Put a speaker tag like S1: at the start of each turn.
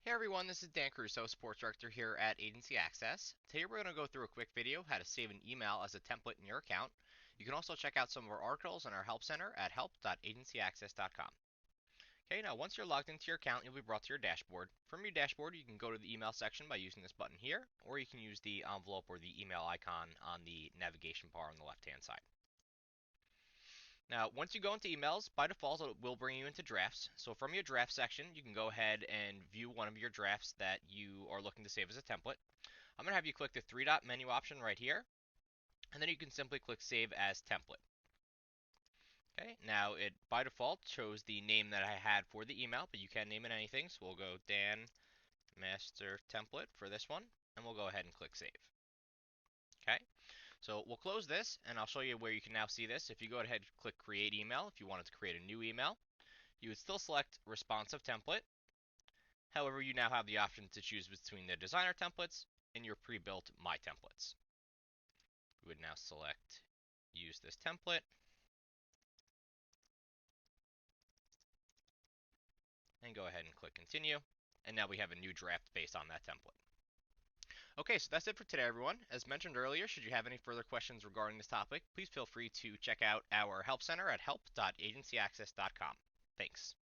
S1: Hey everyone, this is Dan Caruso, Sports Director here at Agency Access. Today we're going to go through a quick video how to save an email as a template in your account. You can also check out some of our articles on our Help Center at help.agencyaccess.com. Okay, now once you're logged into your account, you'll be brought to your dashboard. From your dashboard, you can go to the email section by using this button here, or you can use the envelope or the email icon on the navigation bar on the left-hand side. Now, once you go into emails, by default, it will bring you into drafts. So from your draft section, you can go ahead and view one of your drafts that you are looking to save as a template. I'm going to have you click the three-dot menu option right here, and then you can simply click Save as Template. Okay, now it by default chose the name that I had for the email, but you can name it anything. So we'll go Dan Master Template for this one, and we'll go ahead and click Save. Okay, so we'll close this, and I'll show you where you can now see this. If you go ahead and click Create Email, if you wanted to create a new email, you would still select Responsive Template. However, you now have the option to choose between the designer templates and your pre-built My Templates. We would now select Use this template, and go ahead and click Continue. And now we have a new draft based on that template. Okay, so that's it for today, everyone. As mentioned earlier, should you have any further questions regarding this topic, please feel free to check out our Help Center at help.agencyaccess.com. Thanks.